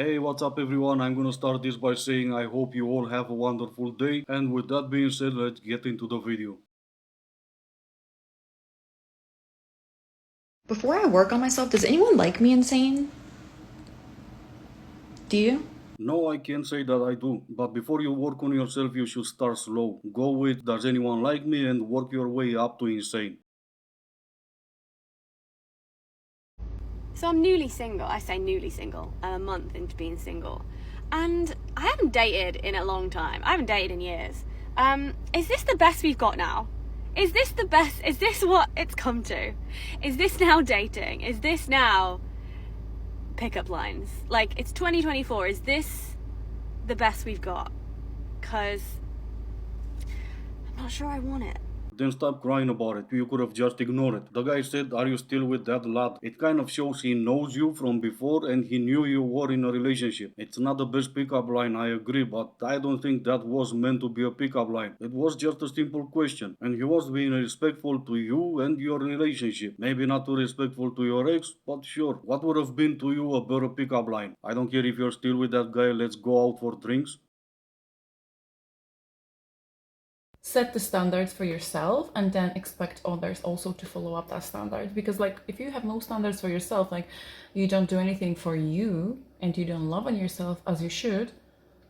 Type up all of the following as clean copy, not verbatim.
Hey, what's up everyone? I'm gonna start this by saying I hope you all have a wonderful day, and with that being said, let's get into the video. Before I work on myself, does anyone like me insane? Do you? No, I can't say that I do, but before you work on yourself, you should start slow. Go with does anyone like me and work your way up to insane. So I'm newly single. I say newly single. I'm a month into being single. And I haven't dated in a long time. I haven't dated in years. Is this the best we've got now? Is this the best? Is this what it's come to? Is this now dating? Is this now pickup lines? Like, it's 2024. Is this the best we've got? Because I'm not sure I want it. Then stop crying about it. You could have just ignored it. The guy said, are you still with that lad? It kind of shows he knows you from before and he knew you were in a relationship. It's not the best pickup line, I agree, but I don't think that was meant to be a pickup line. It was just a simple question. And he was being respectful to you and your relationship. Maybe not too respectful to your ex, but sure. What would have been to you a better pickup line? I don't care if you're still with that guy, let's go out for drinks. Set the standards for yourself and then expect others also to follow up that standard, because like if you have no standards for yourself, like you don't do anything for you and you don't love on yourself as you should,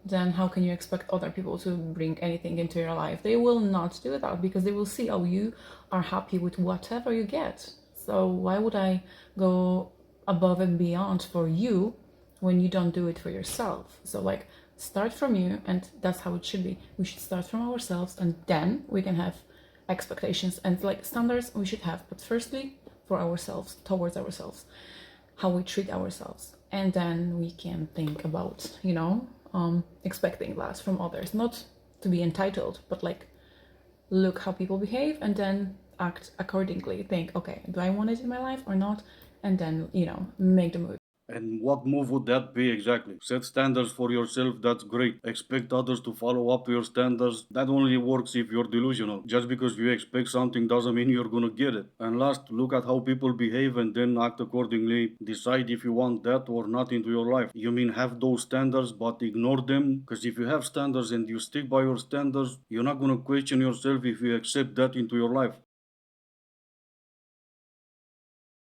then how can you expect other people to bring anything into your life? They will not do that because they will see how you are happy with whatever you get. So why would I go above and beyond for you when you don't do it for yourself? So like start from you, and that's how it should be. We should start from ourselves and then we can have expectations and like standards we should have, but firstly for ourselves, towards ourselves, how we treat ourselves, and then we can think about expecting that from others, not to be entitled, but like look how people behave and then act accordingly. Think, okay, do I want it in my life or not? And then make the move. And what move would that be exactly? Set standards for yourself, that's great. Expect others to follow up to your standards, that only works if you're delusional. Just because you expect something doesn't mean you're gonna get it. And last, look at how people behave and then act accordingly. Decide if you want that or not into your life. You mean have those standards but ignore them? Because if you have standards and you stick by your standards, you're not gonna question yourself if you accept that into your life.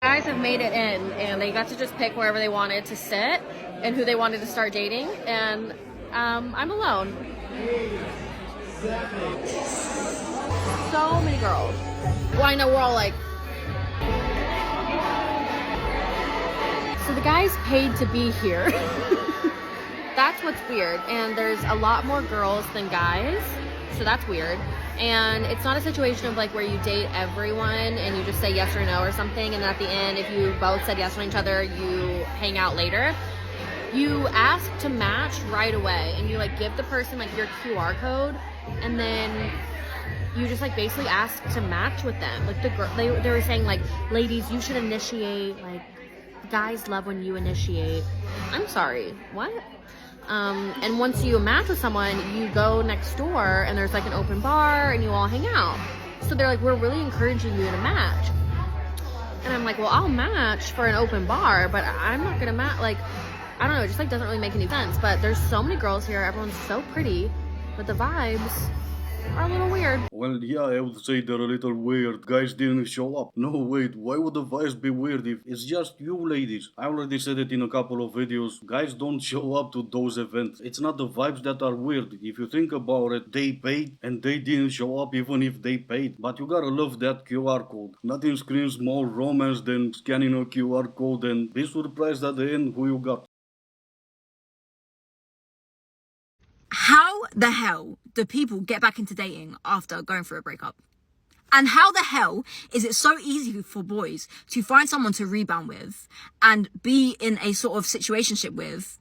Guys have made it in and they got to just pick wherever they wanted to sit and who they wanted to start dating, and I'm alone. So many girls. Well, I know we're all like, so the guys paid to be here. That's what's weird, and there's a lot more girls than guys, so that's weird. And it's not a situation of like where you date everyone and you just say yes or no or something, and then at the end, if you both said yes on each other, you hang out later. You ask to match right away, and you like give the person like your QR code, and then you just like basically ask to match with them. Like the girl, they were saying like, ladies, you should initiate. Like guys love when you initiate. I'm sorry, what? And once you match with someone, you go next door and there's like an open bar and you all hang out. So they're like, we're really encouraging you to match. And I'm like, well, I'll match for an open bar, but I'm not gonna match. Like, I don't know, it just like doesn't really make any sense. But there's so many girls here, everyone's so pretty, but the vibes are a little weird. Well, yeah, I would say they're a little weird. Guys didn't show up. No, wait, why would the vibes be weird if it's just you ladies? I already said it in a couple of videos. Guys don't show up to those events. It's not the vibes that are weird. If you think about it, they paid and they didn't show up even if they paid. But you gotta love that QR code. Nothing screams more romance than scanning a QR code and be surprised at the end who you got. How the hell do people get back into dating after going through a breakup? And how the hell is it so easy for boys to find someone to rebound with and be in a sort of situationship with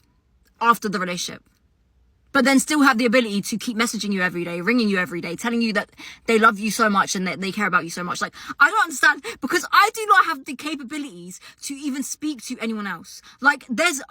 after the relationship? but then still have the ability to keep messaging you every day, ringing you every day, telling you that they love you so much and that they care about you so much. Like, I don't understand, because I do not have the capabilities to even speak to anyone else. Like, there's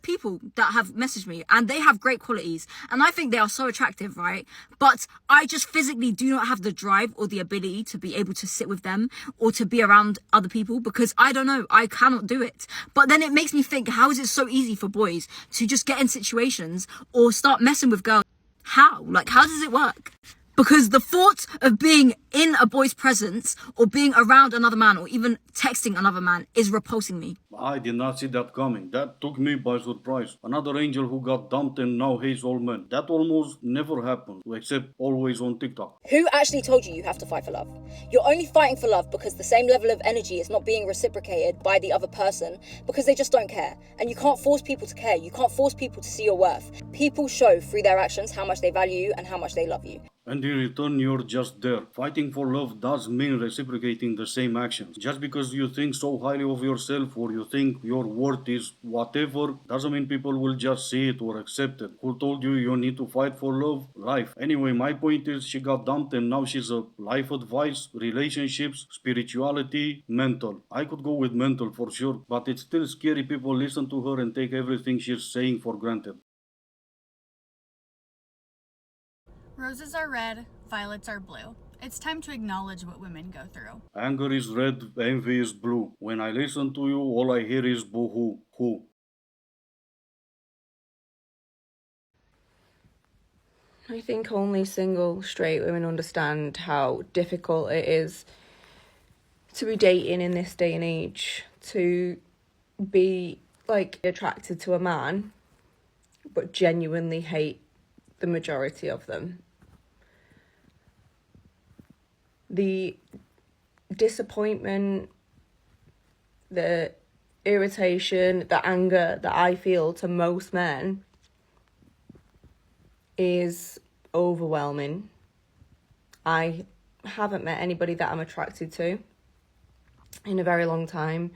people that have messaged me and they have great qualities and I think they are so attractive, right? But I just physically do not have the drive or the ability to be able to sit with them or to be around other people, because I don't know, I cannot do it. But then it makes me think, how is it so easy for boys to just get in situations or start messing with girls? How? Like, how does it work? Because the thought of being in a boy's presence or being around another man or even texting another man is repulsing me. I did not see that coming. That took me by surprise. Another angel who got dumped and now hates all men. That almost never happened, except always on TikTok. Who actually told you have to fight for love? You're only fighting for love because the same level of energy is not being reciprocated by the other person, because they just don't care. And you can't force people to care. You can't force people to see your worth. People show through their actions how much they value you and how much they love you. And in return, you're just there. Fighting for love does mean reciprocating the same actions. Just because you think so highly of yourself or you think your worth is whatever, doesn't mean people will just see it or accept it. Who told you you need to fight for love? Life. Anyway, my point is, she got dumped and now she's a life advice, relationships, spirituality, mental. I could go with mental for sure, but it's still scary people listen to her and take everything she's saying for granted. Roses are red, violets are blue. It's time to acknowledge what women go through. Anger is red, envy is blue. When I listen to you, all I hear is boo-hoo, hoo. I think only single straight women understand how difficult it is to be dating in this day and age, to be like attracted to a man but genuinely hate the majority of them. The disappointment, the irritation, the anger that I feel to most men is overwhelming. I haven't met anybody that I'm attracted to in a very long time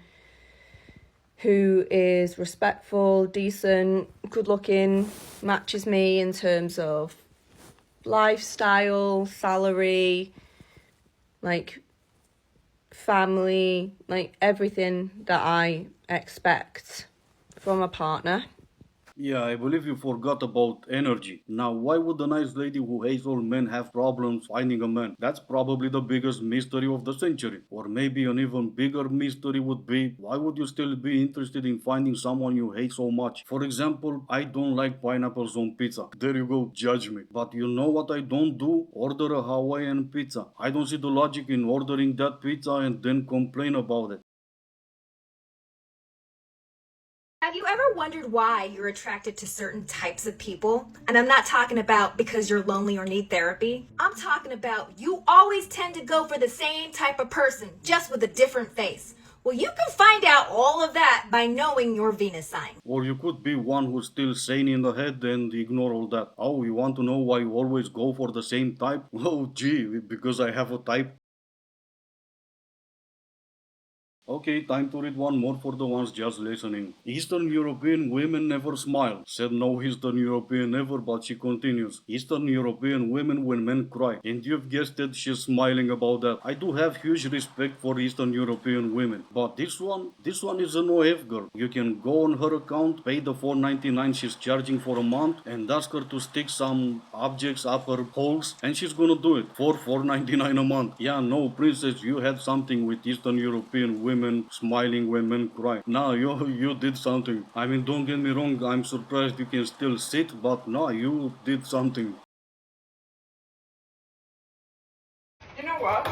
who is respectful, decent, good looking, matches me in terms of lifestyle, salary, like family, like everything that I expect from a partner. Yeah, I believe you forgot about energy. Now, why would a nice lady who hates all men have problems finding a man? That's probably the biggest mystery of the century. Or maybe an even bigger mystery would be, why would you still be interested in finding someone you hate so much? For example, I don't like pineapples on pizza. There you go, judge me. But you know what I don't do? Order a Hawaiian pizza. I don't see the logic in ordering that pizza and then complain about it. Have you ever wondered why you're attracted to certain types of people? And I'm not talking about because you're lonely or need therapy. I'm talking about you always tend to go for the same type of person, just with a different face. Well, you can find out all of that by knowing your Venus sign. Or you could be one who's still sane in the head and ignore all that. Oh, you want to know why you always go for the same type? Oh, gee, because I have a type. Okay, time to read one more for the ones just listening. Eastern European women never smile. Said no Eastern European ever, but she continues. Eastern European women when men cry. And you've guessed it, she's smiling about that. I do have huge respect for Eastern European women. But this one is an OF girl. You can go on her account, pay the $4.99 she's charging for a month, and ask her to stick some objects up her holes, and she's gonna do it for $4.99 a month. Yeah, no, princess, you had something with Eastern European women smiling when men cry. Nah, you did something. I mean, don't get me wrong, I'm surprised you can still sit, but nah, you did something. You know what?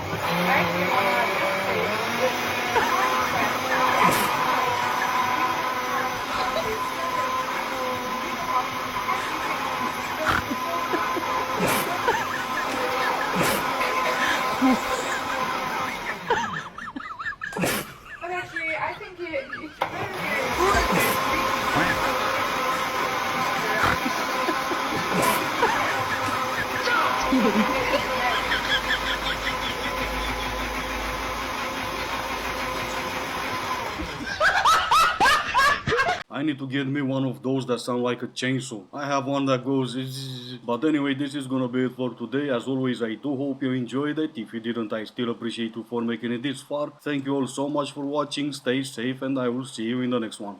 But actually, I think it's I need to get me one of those that sound like a chainsaw. I have one that goes zzz. But anyway, this is gonna be it for today. As always, I do hope you enjoyed it. If you didn't, I still appreciate you for making it this far. Thank you all so much for watching. Stay safe and I will see you in the next one.